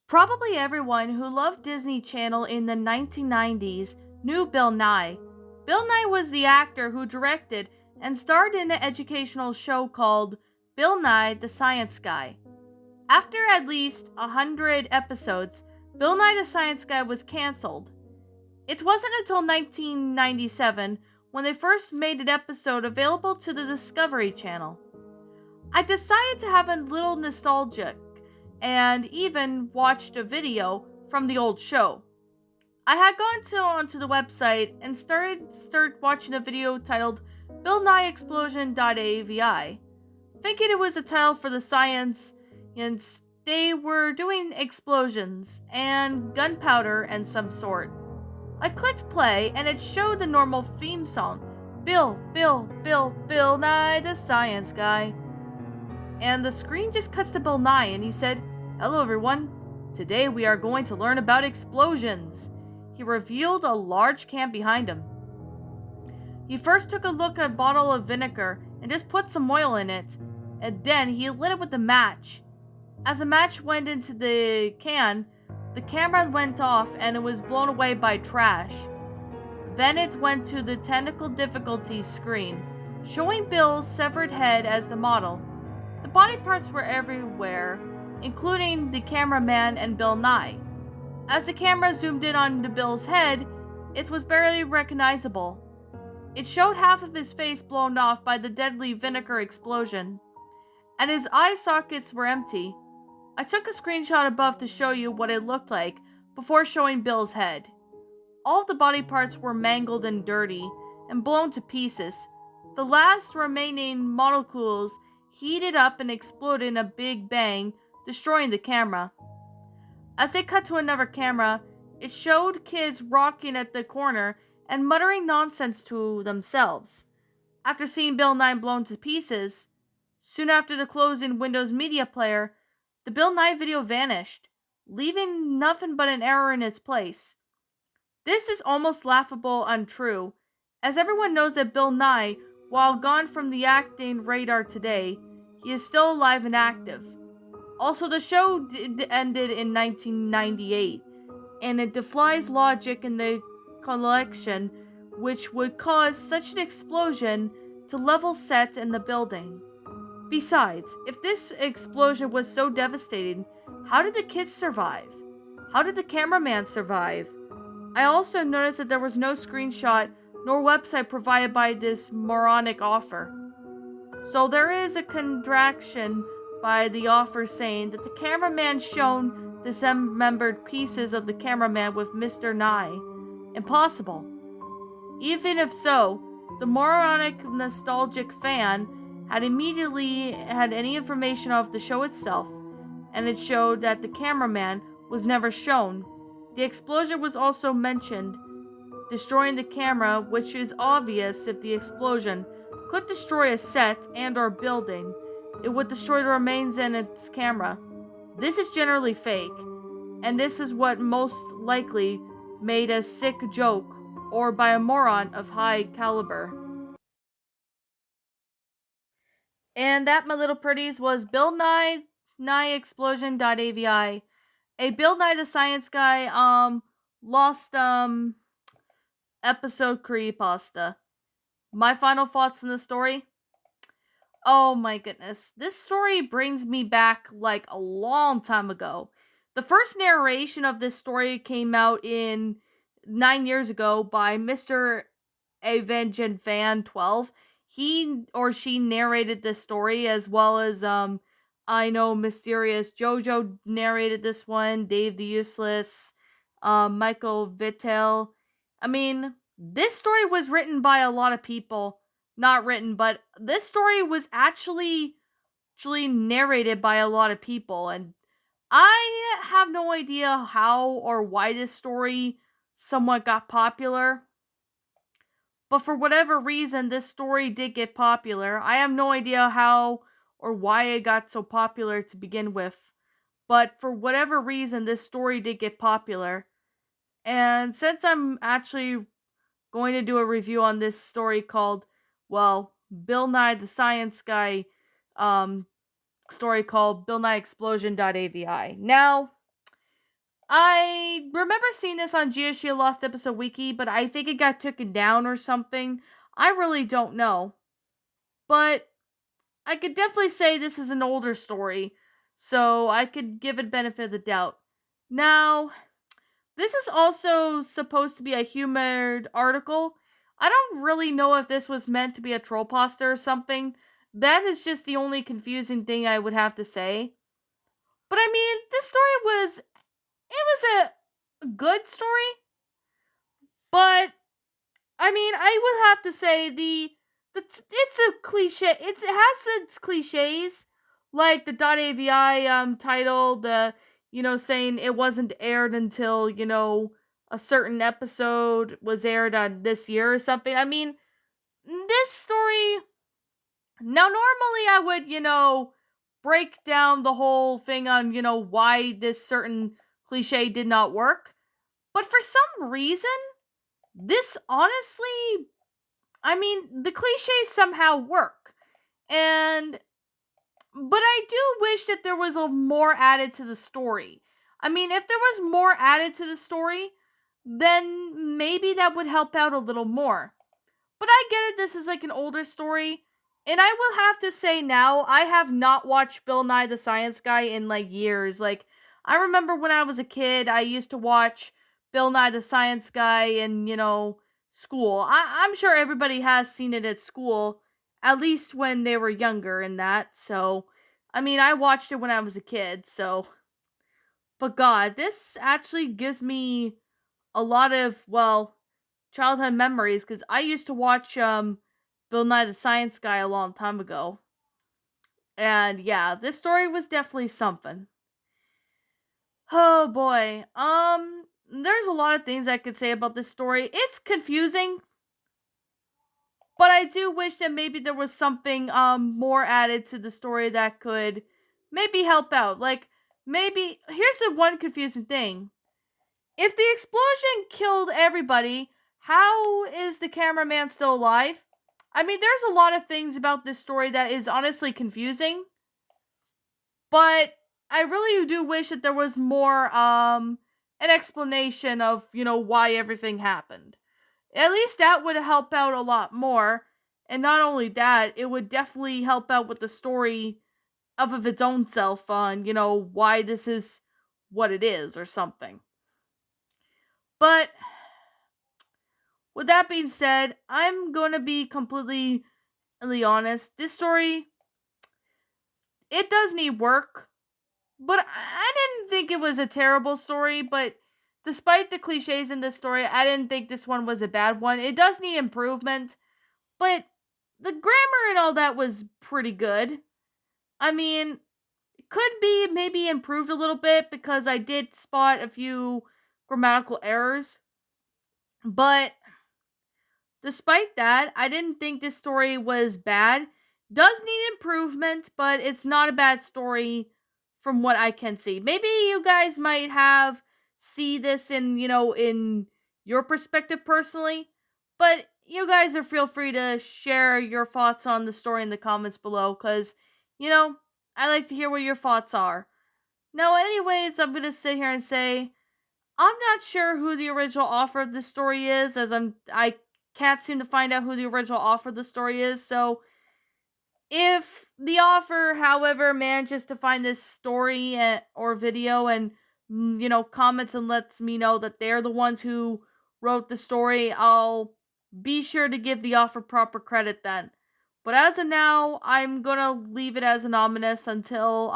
Probably everyone who loved Disney Channel in the 1990s knew Bill Nye. Bill Nye was the actor who directed and starred in an educational show called Bill Nye the Science Guy. After at least 100 episodes, Bill Nye the Science Guy was canceled. It wasn't until 1997 when they first made an episode available to the Discovery Channel. I decided to have a little nostalgic and even watched a video from the old show. I had onto the website and started watching a video titled BillNyeExplosion.AVI, thinking it was a title for the science, and they were doing explosions and gunpowder and some sort. I clicked play and it showed the normal theme song, Bill Nye the Science Guy. And the screen just cuts to Bill Nye and he said, "Hello everyone, today we are going to learn about explosions." He revealed a large can behind him. He first took a look at a bottle of vinegar and just put some oil in it, and then he lit it with a match. As the match went into the can, the camera went off and it was blown away by trash. Then it went to the technical difficulties screen, showing Bill's severed head as the model. The body parts were everywhere, including the cameraman and Bill Nye. As the camera zoomed in on Bill's head, it was barely recognizable. It showed half of his face blown off by the deadly vinegar explosion, and his eye sockets were empty. I took a screenshot above to show you what it looked like before showing Bill's head. All of the body parts were mangled and dirty, and blown to pieces. The last remaining molecules heated up and exploded in a big bang, destroying the camera. As they cut to another camera, it showed kids rocking at the corner and muttering nonsense to themselves. After seeing Bill Nye blown to pieces, soon after the closing Windows Media Player, the Bill Nye video vanished, leaving nothing but an error in its place. This is almost laughable untrue, as everyone knows that Bill Nye, while gone from the acting radar today, he is still alive and active. Also, the show ended in 1998, and it defies logic in the collection, which would cause such an explosion to level set in the building. Besides, if this explosion was so devastating, how did the kids survive? How did the cameraman survive? I also noticed that there was no screenshot nor website provided by this moronic offer. So there is a contraction by the offer saying that the cameraman shown dismembered pieces of the cameraman with Mr. Nye. Impossible. Even if so, the moronic nostalgic fan had immediately had any information of the show itself, and it showed that the cameraman was never shown. The explosion was also mentioned, destroying the camera, which is obvious. If the explosion could destroy a set and or building, it would destroy the remains in its camera. This is generally fake, and this is what most likely made a sick joke or by a moron of high caliber. And that, my little pretties, was BillNyeExplosion.AVI, a Bill Nye the Science Guy lost episode creepypasta. My final thoughts on the story? Oh my goodness. This story brings me back like a long time ago. The first narration of this story came out in 9 years ago by Mr. Avenged Fan 12. He or she narrated this story, as well as I know Mysterious Jojo narrated this one, Dave the Useless, Michael Vittel. I mean, this story was written by a lot of people. Not written, but this story was actually narrated by a lot of people, and I have no idea how or why this story somewhat got popular. But for whatever reason, this story did get popular. I have no idea how or why it got so popular to begin with. But for whatever reason, this story did get popular. And since I'm actually going to do a review on this story called, well, Bill Nye the Science Guy story called BillNyeExplosion.AVI. Now, I remember seeing this on GSG Lost Episode Wiki, but I think it got taken down or something. I really don't know. But I could definitely say this is an older story, so I could give it benefit of the doubt. Now, this is also supposed to be a humored article. I don't really know if this was meant to be a troll pasta or something. That is just the only confusing thing I would have to say. But I mean, this story was a good story, but I mean, I would have to say it's a cliche. It has its cliches, like the .avi title, the saying it wasn't aired until a certain episode was aired on this year or something. I mean, this story. Now, normally I would break down the whole thing on why this certain cliche did not work, but for some reason, this honestly I mean, the cliches somehow work. And but I do wish that there was a more added to the story. I mean, if there was more added to the story, then maybe that would help out a little more. But I get it, this is like an older story. And I will have to say now, I have not watched Bill Nye the Science Guy in like years. Like, I remember when I was a kid, I used to watch Bill Nye the Science Guy in, school. I'm sure everybody has seen it at school, at least when they were younger and that. So, I mean, I watched it when I was a kid, so. But God, this actually gives me a lot of, well, childhood memories because I used to watch Bill Nye the Science Guy a long time ago. And yeah, this story was definitely something. Oh boy. There's a lot of things I could say about this story. It's confusing, but I do wish that maybe there was something more added to the story that could maybe help out. Like maybe here's the one confusing thing. If the explosion killed everybody, how is the cameraman still alive? I mean, there's a lot of things about this story that is honestly confusing, but I really do wish that there was more an explanation of, why everything happened. At least that would help out a lot more. And not only that, it would definitely help out with the story of its own self on, why this is what it is or something. But with that being said, I'm going to be completely honest. This story, it does need work, but I didn't think it was a terrible story. But despite the cliches in this story, I didn't think this one was a bad one. It does need improvement, but the grammar and all that was pretty good. I mean, it could be maybe improved a little bit because I did spot a few grammatical errors, but despite that, I didn't think this story was bad. Does need improvement, but it's not a bad story from what I can see. Maybe you guys might have see this in your perspective personally, but you guys are feel free to share your thoughts on the story in the comments below cuz I like to hear what your thoughts are. Now, anyways, I'm going to sit here and say I'm not sure who the original author of this story is, as I can't seem to find out who the original author of the story is. So, if the author, however, manages to find this story or video and comments and lets me know that they're the ones who wrote the story, I'll be sure to give the author proper credit then. But as of now, I'm gonna leave it as anonymous until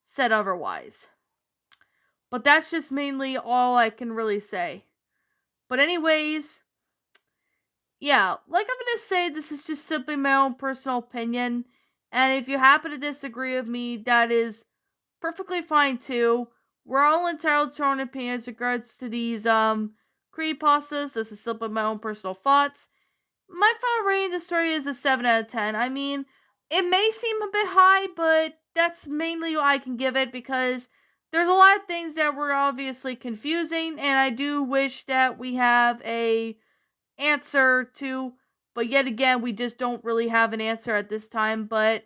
said otherwise. But that's just mainly all I can really say. But anyways, yeah, like I'm gonna say, this is just simply my own personal opinion. And if you happen to disagree with me, that is perfectly fine too. We're all entitled to our own opinions in regards to these creepypastas. This is simply my own personal thoughts. My final rating of the story is a 7 out of 10. I mean, it may seem a bit high, but that's mainly what I can give it because there's a lot of things that were obviously confusing, and I do wish that we have a answer to, but yet again, we just don't really have an answer at this time. But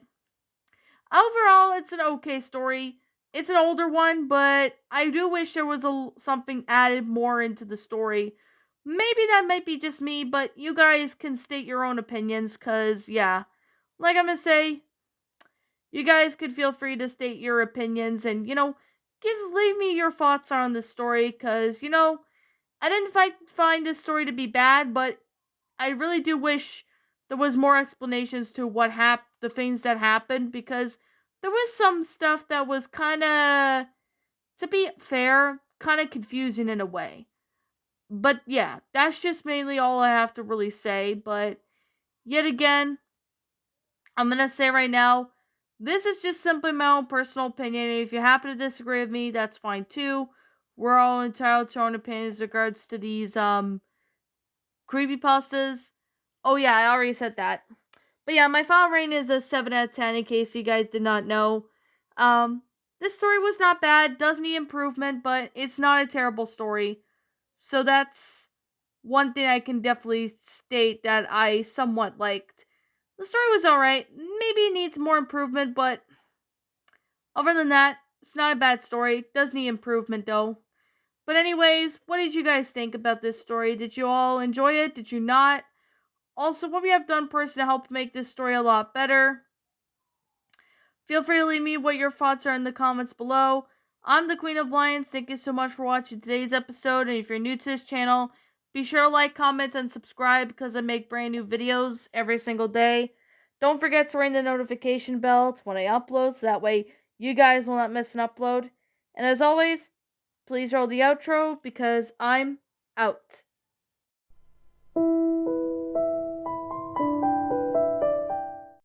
overall, it's an okay story. It's an older one, but I do wish there was something added more into the story. Maybe that might be just me, but you guys can state your own opinions, cause yeah, like I'm gonna say, you guys could feel free to state your opinions and leave me your thoughts on the story, cause I didn't find this story to be bad, but I really do wish there was more explanations to the things that happened, because there was some stuff that was kind of, to be fair, kind of confusing in a way. But yeah, that's just mainly all I have to really say. But yet again, I'm going to say right now, this is just simply my own personal opinion. If you happen to disagree with me, that's fine too. We're all entitled to our own opinions in regards to these creepypastas. Oh yeah, I already said that. But yeah, my final rating is a 7 out of 10 in case you guys did not know. Um, this story was not bad, does need improvement, but it's not a terrible story. So that's one thing I can definitely state that I somewhat liked. The story was alright. Maybe it needs more improvement, but other than that, it's not a bad story. It does need improvement though. But anyways, what did you guys think about this story? Did you all enjoy it? Did you not? Also, what we have done personally to help make this story a lot better. Feel free to leave me what your thoughts are in the comments below. I'm the Queen of Lions. Thank you so much for watching today's episode. And if you're new to this channel, be sure to like, comment, and subscribe because I make brand new videos every single day. Don't forget to ring the notification bell when I upload so that way you guys will not miss an upload. And as always, please roll the outro because I'm out.